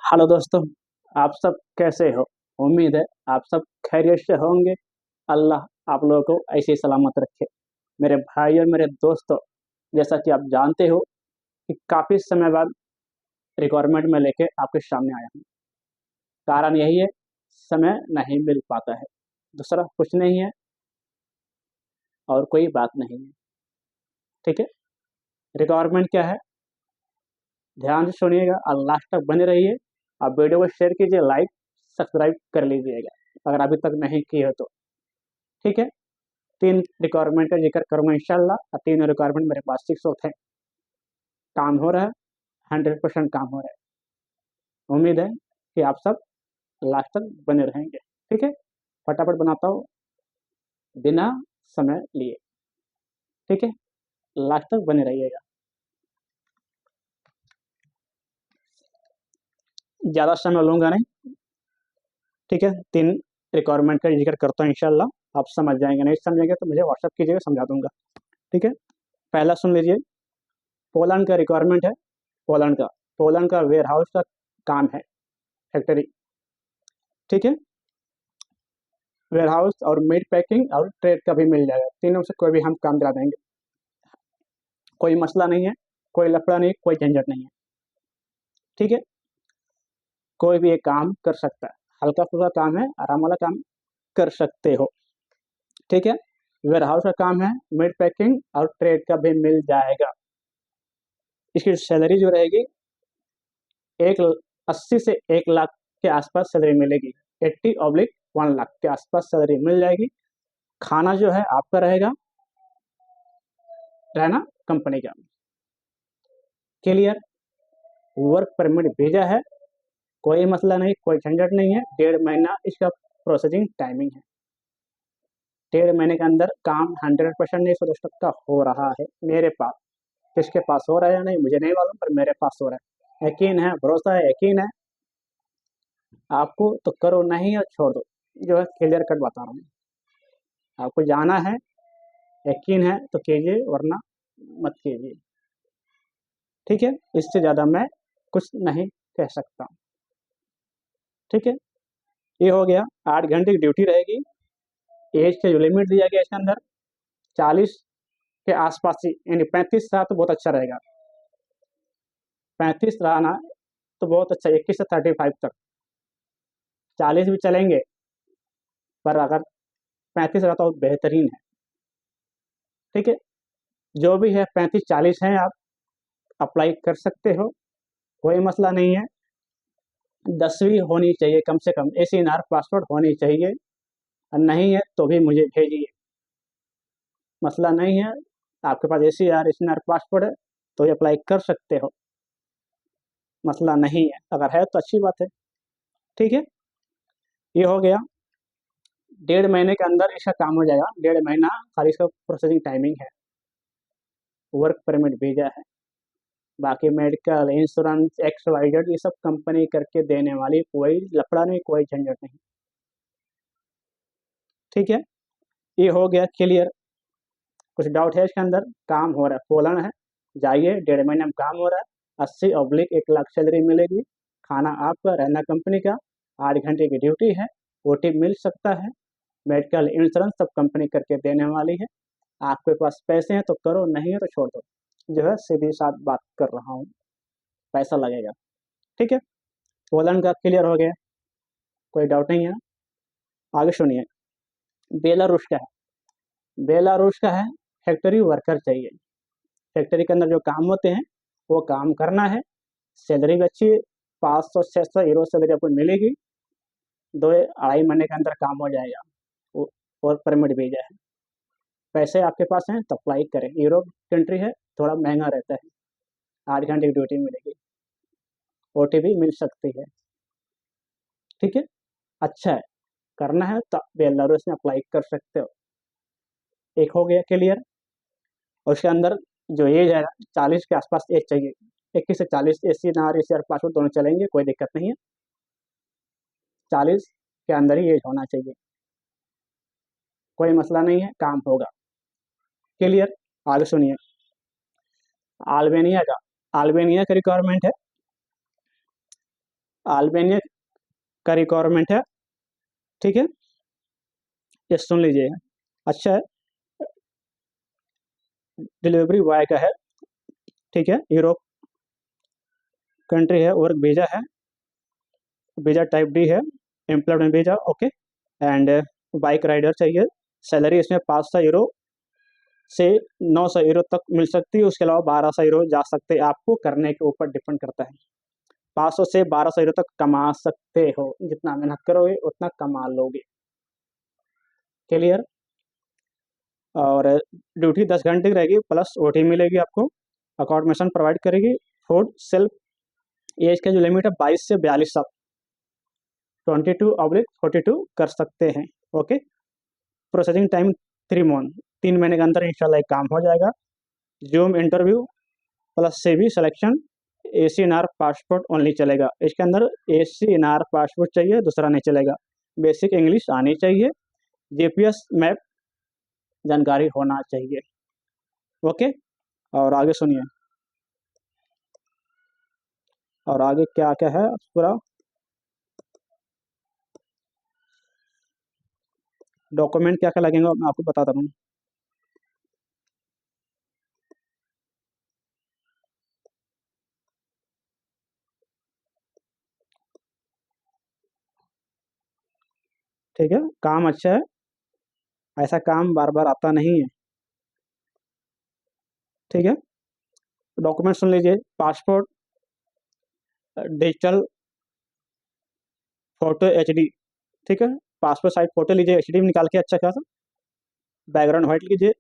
Hello दोस्तों। आप सब कैसे हो? उम्मीद है आप सब खैरियत से होंगे। अल्लाह आप लोगों को ऐसे ही सलामत रखे। मेरे भाई और मेरे दोस्तों, जैसा कि आप जानते हो कि काफ़ी समय बाद रिक्वायरमेंट में लेके आपके सामने आया हूँ। कारण यही है, समय नहीं मिल पाता है। दूसरा कुछ नहीं है और कोई बात नहीं है। ठीक है। रिक्वायरमेंट क्या है? ध्यान से सुनिएगा और लास्ट तक बने रहिए। आप वीडियो को शेयर कीजिए, लाइक सब्सक्राइब कर लीजिएगा अगर अभी तक नहीं किए हो तो। ठीक है। 3 रिक्वायरमेंट का जिक्र करूँगा इंशाल्लाह और तीनों रिक्वायरमेंट मेरे पास फिक्स होते हैं। काम हो रहा है, 100% काम हो रहा है। उम्मीद है कि आप सब लास्ट तक बने रहेंगे। ठीक है। फटाफट बनाता हूँ बिना समय लिए। ठीक है। लास्ट तक बने रहिएगा। ज़्यादा समय लूँगा नहीं। ठीक है। 3 रिक्वायरमेंट का जिक्र करता हूँ इंशाल्लाह। आप समझ जाएंगे, नहीं समझेंगे तो मुझे व्हाट्सअप कीजिएगा, समझा दूंगा। ठीक है। पहला सुन लीजिए। पोलैंड का रिक्वायरमेंट है। पोलैंड का वेयर हाउस का काम है, फैक्ट्री। ठीक है। वेयर हाउस और मीट पैकिंग और ट्रेड का भी मिल जाएगा। तीनों से कोई भी हम काम दिला देंगे। कोई मसला नहीं है, कोई लफड़ा नहीं, कोई झंझट नहीं है। ठीक है। कोई भी ये काम कर सकता है। हल्का फुल्का काम है, आराम वाला काम कर सकते हो। ठीक है। वेयर हाउस का काम है, मीट पैकिंग और ट्रेड का भी मिल जाएगा। इसकी सैलरी जो रहेगी, एक 80 से 1 लाख के आसपास सैलरी मिलेगी। 80/1 लाख के आसपास सैलरी मिल जाएगी। खाना जो है आपका रहेगा, रहना कंपनी का। क्लियर। वर्क परमिट भेजा है, कोई मसला नहीं, कोई झंझट नहीं है। 1.5 महीना इसका प्रोसेसिंग टाइमिंग है। 1.5 महीने के अंदर काम 100% नहीं, 110% का हो रहा है मेरे पास। किसके पास हो रहा है या नहीं मुझे नहीं मालूम, पर मेरे पास हो रहा है। यकीन है, भरोसा है, यकीन है आपको तो करो, नहीं और छोड़ दो। जो है क्लियर कट बता रहा हूँ। आपको जाना है, यकीन है तो कीजिए, वरना मत कीजिए। ठीक है। इससे ज़्यादा मैं कुछ नहीं कह सकता। ठीक है। ये हो गया। 8 घंटे की ड्यूटी रहेगी। एज का जो लिमिट दिया गया इसके अंदर 40 के आसपास ही, यानी 35 रहा तो बहुत अच्छा रहेगा। 35 रहा ना तो बहुत अच्छा, 21 से 35 तक। 40 भी चलेंगे, पर अगर 35 रहा तो बेहतरीन है। ठीक है। जो भी है 35-40 हैं, आप अप्लाई कर सकते हो, कोई मसला नहीं है। 10वीं होनी चाहिए कम से कम, ACNR पासवर्ड होनी चाहिए। और नहीं है तो भी मुझे भेजिए, मसला नहीं है। आपके पास ACNR पासवर्ड है तो ये अप्लाई कर सकते हो, मसला नहीं है। अगर है तो अच्छी बात है। ठीक है। ये हो गया। 1.5 महीने के अंदर इसका काम हो जाएगा। 1.5 महीना खाली इसका प्रोसेसिंग टाइमिंग है। वर्क परमिट भेजा है। बाकी मेडिकल, इंश्योरेंस, XYZ ये सब कंपनी करके देने वाली, कोई लफड़ा नहीं, कोई झंझट नहीं। ठीक है। ये हो गया क्लियर। कुछ डाउट है इसके अंदर? काम हो रहा है, पोलैंड है, जाइए। 1.5 महीने में काम हो रहा है। 80/1 लाख सैलरी मिलेगी। खाना आपका, रहना कंपनी का। 8 घंटे की ड्यूटी है। OT मिल सकता है। मेडिकल, इंश्योरेंस सब कंपनी करके देने वाली है। आपके पास पैसे हैं तो करो, नहीं है तो छोड़ दो। जो है सीधी साफ बात कर रहा हूँ, पैसा लगेगा। ठीक है। पोलैंड का क्लियर हो गया, कोई डाउट नहीं है। आगे सुनिए। बेलारूस का है। बेलारूस का है, फैक्ट्री वर्कर चाहिए। फैक्ट्री के अंदर जो काम होते हैं वो काम करना है। सैलरी भी अच्छी, 500-600 यूरो सैलरी आपको मिलेगी। 2-2.5 महीने के अंदर काम हो जाएगा। और परमिट भेजा है। पैसे आपके पास हैं तो अप्लाई करें। यूरोप कंट्री है, थोड़ा महंगा रहता है। 8 घंटे की ड्यूटी मिलेगी। OT भी मिल सकती है। ठीक है। अच्छा है, करना है तो बेलारूस में अप्लाई कर सकते हो। एक हो गया क्लियर। और उसके अंदर जो एज है, 40 के आसपास एज चाहिए। 21 से 40, ACNR पासपोर्ट दोनों चलेंगे, कोई दिक्कत नहीं है। 40 के अंदर ही एज होना चाहिए, कोई मसला नहीं है, काम होगा। क्लियर। आगे सुनिए। अल्बानिया का रिक्वायरमेंट है। अल्बानिया का रिक्वायरमेंट है, ठीक है, ये सुन लीजिए। अच्छा है, डिलीवरी बॉय का है, ठीक है, यूरोप कंट्री है, वर्क वीज़ा है, वीज़ा टाइप डी है, employment visa, okay. And bike rider चाहिए। सैलरी इसमें 500 यूरो से 900 यूरो तक मिल सकती है, उसके अलावा 1200 यूरो जा सकते हैं, आपको करने के ऊपर डिपेंड करता है। 500 से 1200 यूरो तक कमा सकते हो, जितना मेहनत करोगे उतना कमा लोगे, क्लियर। और ड्यूटी 10 घंटे की रहेगी, प्लस ओटी मिलेगी आपको, अकोमोडेशन प्रोवाइड करेगी, फूड सेल्फ। एज का जो लिमिट है 22 से 42 तक, 22/42 कर सकते हैं, ओके। प्रोसेसिंग टाइम 3 मंथ, 3 महीने के अंदर इंशाल्लाह एक काम हो जाएगा। Zoom interview plus CV selection, ACNR passport only चलेगा इसके अंदर। ACNR पासपोर्ट चाहिए, दूसरा नहीं चलेगा। बेसिक इंग्लिश आनी चाहिए, GPS मैप जानकारी होना चाहिए, ओके। और आगे सुनिए, और आगे क्या क्या है पूरा डॉक्यूमेंट क्या क्या लगेंगे मैं आपको बताता हूँ। ठीक है, काम अच्छा है, ऐसा काम बार बार आता नहीं है, ठीक है। डॉक्यूमेंट सुन लीजिए, पासपोर्ट, डिजिटल फोटो HD, ठीक है, पासपोर्ट साइज फोटो लीजिए HD में निकाल के अच्छा खासा, बैकग्राउंड व्हाइट लीजिए,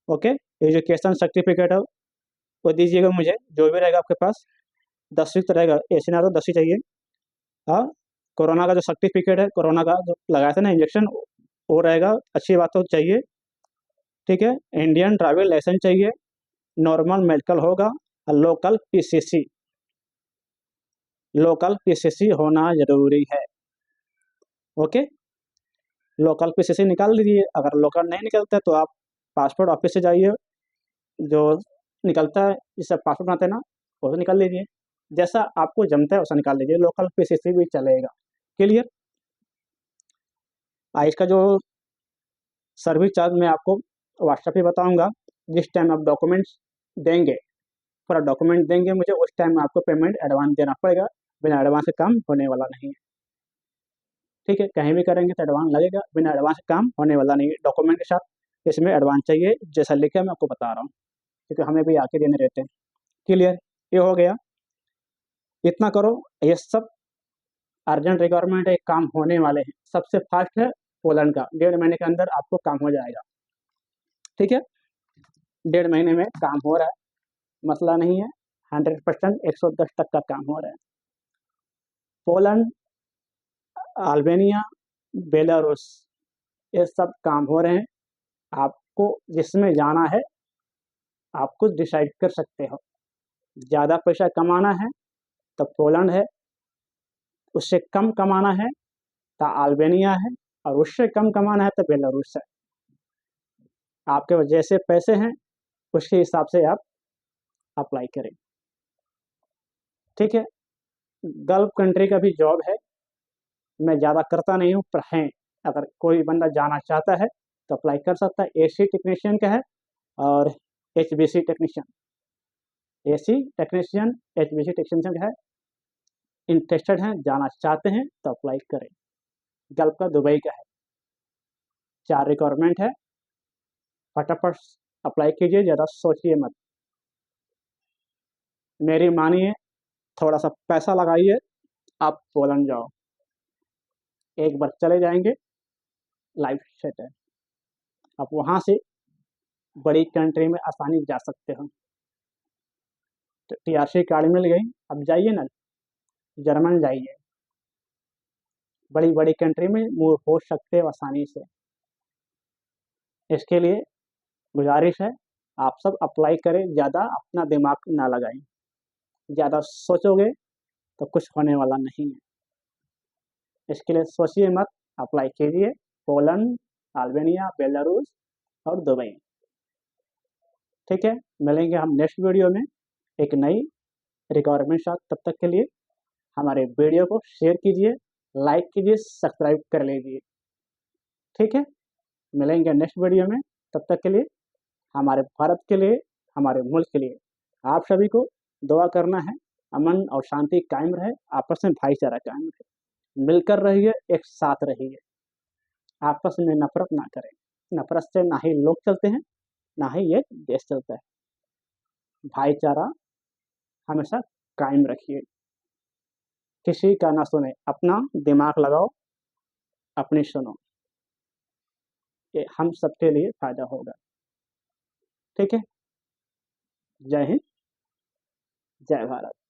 ओके। एजुकेशन सर्टिफिकेट है वो दीजिएगा मुझे, जो भी रहेगा आपके पास। 10वीं तो रहेगा, ACNR तो 10वीं चाहिए। हाँ, कोरोना का जो सर्टिफिकेट है, कोरोना का जो लगाया था ना इंजेक्शन, वो रहेगा, अच्छी बात तो चाहिए, ठीक है। इंडियन ड्राइविंग लाइसेंस चाहिए, नॉर्मल मेडिकल होगा, और लोकल पीसीसी होना जरूरी है, ओके। लोकल पीसीसी निकाल लीजिए, अगर लोकल नहीं निकलता है तो आप पासपोर्ट ऑफिस से जाइए, जो निकलता है जिससे पासपोर्ट बनाते हैं ना, वो तो निकाल लीजिए, जैसा आपको जमता है वैसा निकाल लीजिए, लोकल पीसीसी भी चलेगा, क्लियर। इसका जो सर्विस चार्ज मैं आपको व्हाट्सएप पे बताऊंगा, जिस टाइम आप डॉक्यूमेंट्स देंगे, पूरा डॉक्यूमेंट देंगे मुझे, उस टाइम में आपको पेमेंट एडवांस देना पड़ेगा, बिना एडवांस से काम होने वाला नहीं है, ठीक है। कहीं भी करेंगे तो एडवांस लगेगा, बिना एडवांस से काम होने वाला नहीं है, डॉक्यूमेंट के साथ इसमें एडवांस चाहिए, जैसा लिखा मैं आपको बता रहा हूँ, क्योंकि हमें भी आके देने रहते हैं, क्लियर। ये हो गया, इतना करो, ये सब अर्जेंट रिक्वायरमेंट है, काम होने वाले हैं। सबसे फास्ट है पोलैंड का, 1.5 महीने के अंदर आपको काम हो जाएगा, ठीक है। 1.5 महीने में काम हो रहा है, मसला नहीं है, 100%, 110 तक का काम हो रहा है। पोलैंड, अल्बानिया, बेलारूस, ये सब काम हो रहे हैं। आपको जिसमें जाना है आप खुद डिसाइड कर सकते हो। ज़्यादा पैसा कमाना है तो पोलैंड है, उससे कम कमाना है तो अल्बानिया है, और उससे कम कमाना है तो बेलारूस है। आपके पास जैसे पैसे हैं उसके हिसाब से आप अप्लाई करें, ठीक है। गल्फ कंट्री का भी जॉब है, मैं ज़्यादा करता नहीं हूँ, पर हैं, अगर कोई बंदा जाना चाहता है तो अप्लाई कर सकता है। AC टेक्नीशियन का है, और HBC technician, AC technician, HBC technician का है। इंटरेस्टेड हैं, जाना चाहते हैं तो अप्लाई करें। गल्फ का दुबई का है, 4 रिक्वायरमेंट है, फटाफट अप्लाई कीजिए, ज़्यादा सोचिए मत, मेरी मानिए, थोड़ा सा पैसा लगाइए, आप पोलैंड जाओ, एक बार चले जाएंगे, लाइफ सेट है। आप वहाँ से बड़ी कंट्री में आसानी से जा सकते हो। तो TRC कार्ड मिल गई, अब जाइए ना, जर्मन जाइए, बड़ी बड़ी कंट्री में मूव हो सकते हो आसानी से। इसके लिए गुजारिश है, आप सब अप्लाई करें, ज़्यादा अपना दिमाग ना लगाएं, ज़्यादा सोचोगे तो कुछ होने वाला नहीं है। इसके लिए सोचिए मत, अप्लाई कीजिए, पोलैंड, अल्बानिया, बेलारूस और दुबई, ठीक है। मिलेंगे हम नेक्स्ट वीडियो में एक नई रिक्वायरमेंट साथ, तब तक के लिए हमारे वीडियो को शेयर कीजिए, लाइक कीजिए, सब्सक्राइब कर लीजिए। ठीक है, मिलेंगे नेक्स्ट वीडियो में। तब तक के लिए हमारे भारत के लिए, हमारे मुल्क के लिए आप सभी को दुआ करना है, अमन और शांति कायम रहे, आपस में भाईचारा कायम रहे, मिलकर रहिए, एक साथ रहिए, आपस में नफरत ना करें। नफरत से ना ही लोग चलते हैं, ना ही ये देश चलता है। भाईचारा हमेशा कायम रखिए, किसी का ना सुने, अपना दिमाग लगाओ, अपनी सुनो, ये हम सबके लिए फायदा होगा। ठीक है, जय हिंद, जय भारत।